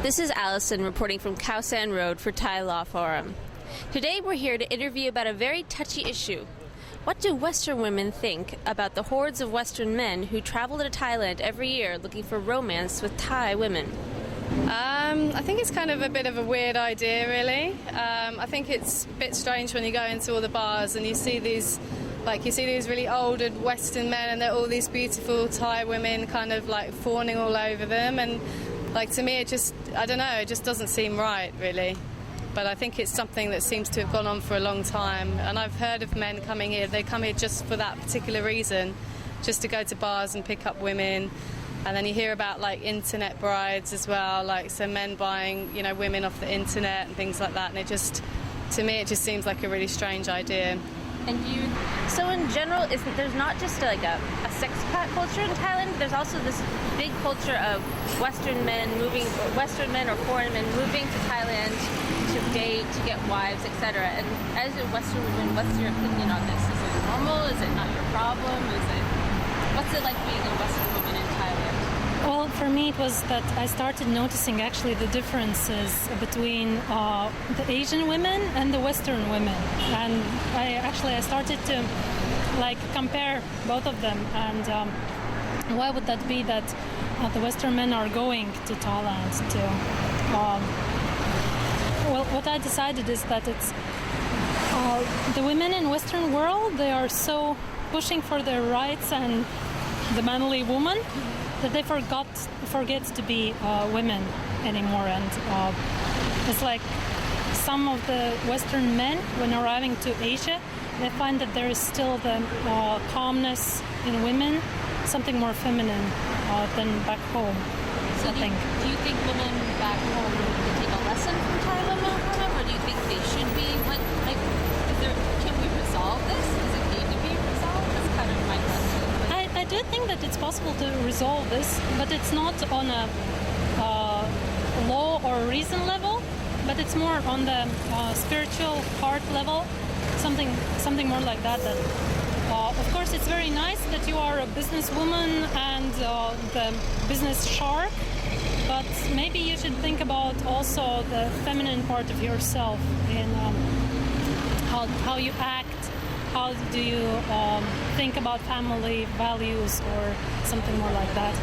This is Allison reporting from Khao Road for Thai-Farang. Today we're here to interview about a very touchy issue. What do Western women think about the hordes of Western men who travel to Thailand every year looking for romance with Thai women? I think it's kind of a bit of a weird idea, really. I think it's a bit strange when you go into all the bars and you see these really older Western men, and they're all these beautiful Thai women kind of like fawning all over them. And like, to me, it just doesn't seem right, really. But I think it's something that seems to have gone on for a long time. And I've heard of men coming here, they come here just for that particular reason, just to go to bars and pick up women. And then you hear about like internet brides as well, like some men buying, women off the internet and things like that. And to me, it just seems like a really strange idea. And so in general, there's not just like a sex-pat culture in Thailand, there's also this big culture of Western men or foreign men moving to Thailand to date, to get wives, etc. And as a Western woman, what's your opinion on this? Is it normal? Is it not your problem? What's it like being a Western woman in Thailand? Well, for me it was that I started noticing actually the differences between the Asian women and the Western women, and I started to compare both of them. And why would that be that the Western men are going to Thailand to? Well, what I decided is that it's the women in Western world, they are so pushing for their rights and the manly woman, that they forget to be women anymore. And it's like some of the Western men, when arriving to Asia, they find that there is still the calmness in women, something more feminine than back home. So do you think women back home can take a lesson from Thai women, or do you think they should be? Can we resolve this? Is it need to be resolved? That's kind of my question. I do think that it's possible to resolve this, but it's not on a law or reason level, but it's more on the spiritual heart level, something more like that. Of course, it's very nice that you are a businesswoman and the business shark, but maybe you should think about also the feminine part of yourself in how you act. How do you think about family values or something more like that?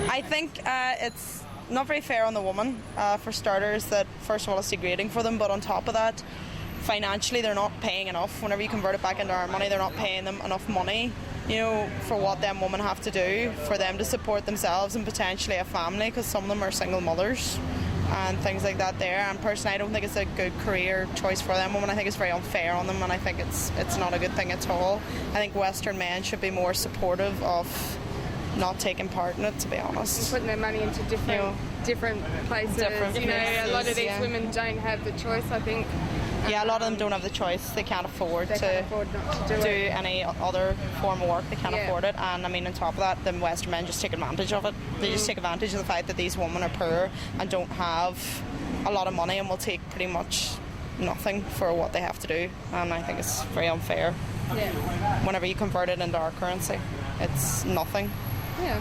I think it's not very fair on the woman, for starters, that first of all it's degrading for them, but on top of that, financially they're not paying enough. Whenever you convert it back into our money, they're not paying them enough money, for what them women have to do for them to support themselves and potentially a family, because some of them are single mothers and things like that there. And personally, I don't think it's a good career choice for them women. I think it's very unfair on them, and I think it's not a good thing at all. I think Western men should be more supportive of not taking part in it, to be honest. And putting their money into different places. A lot of these women don't have the choice, I think. Yeah, a lot of them don't have the choice. They can't afford not to do any other form of work. They can't afford it. And I mean, on top of that, the Western men just take advantage of it. They just take advantage of the fact that these women are poor and don't have a lot of money and will take pretty much nothing for what they have to do. And I think it's very unfair. Yeah. Whenever you convert it into our currency, it's nothing. Yeah.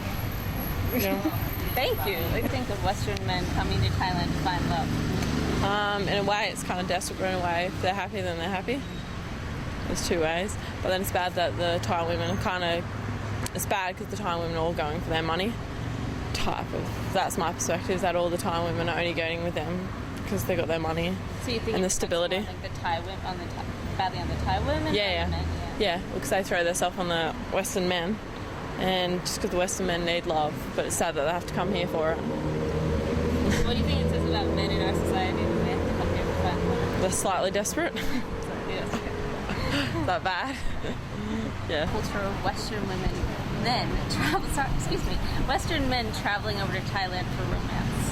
Thank you. What do you think of Western men coming to Thailand to find love? In a way, it's kind of desperate, but in a way, if they're happy, then they're happy. There's two ways. But then it's bad that the Thai women it's bad because the Thai women are all going for their money. That's my perspective, that all the Thai women are only going with them because they got their money. So you think and the stability. Like the Thai women, badly on the Thai women? Yeah, because they throw themselves on the Western men. And just because the Western men need love, but it's sad that they have to come here for it. What do you think it says about men in our society that they have to come here for fun? They're slightly desperate. That bad. Yeah. Culture of Western women Western men traveling over to Thailand for romance.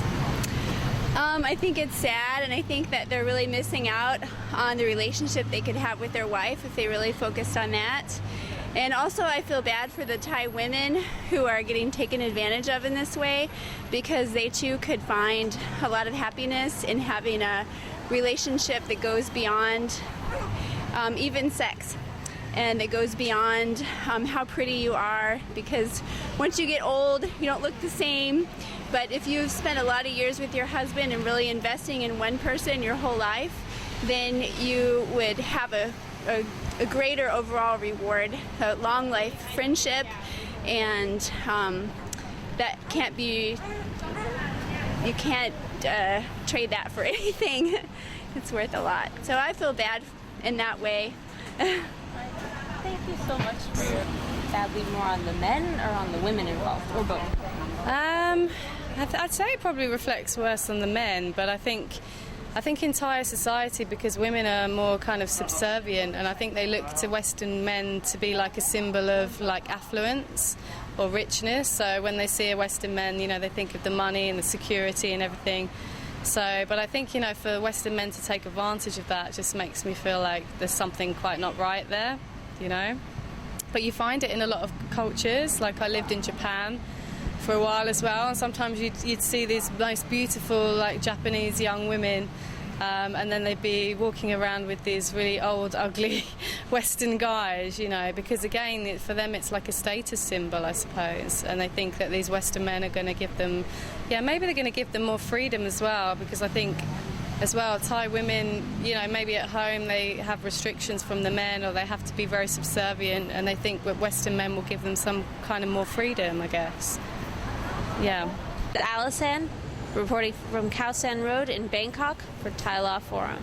I think it's sad, and I think that they're really missing out on the relationship they could have with their wife if they really focused on that. And also I feel bad for the Thai women who are getting taken advantage of in this way, because they too could find a lot of happiness in having a relationship that goes beyond even sex. and it goes beyond how pretty you are, because once you get old, you don't look the same. But if you've spent a lot of years with your husband and really investing in one person your whole life, then you would have a greater overall reward, a long life friendship, and that can't be, you can't trade that for anything. It's worth a lot. So I feel bad in that way. Thank you so much for your badly more on the men or on the women involved, or both? I'd say it probably reflects worse on the men, but I think in Thai society, because women are more kind of subservient, and I think they look to Western men to be like a symbol of like affluence or richness. So when they see a Western man, you know, they think of the money and the security and everything. So, but I think, you know, for Western men to take advantage of that just makes me feel like there's something quite not right there, you know. But you find it in a lot of cultures. Like I lived in Japan for a while as well, and sometimes you'd see these most beautiful like Japanese young women, and then they'd be walking around with these really old, ugly Western guys, you know, because again, for them it's like a status symbol, I suppose, and they think that these Western men are going to give them, maybe they're going to give them more freedom as well, because I think as well Thai women, you know, maybe at home they have restrictions from the men, or they have to be very subservient, and they think that Western men will give them some kind of more freedom, I guess. Yeah. Alison, reporting from Khao San Road in Bangkok for Thai Law Forum.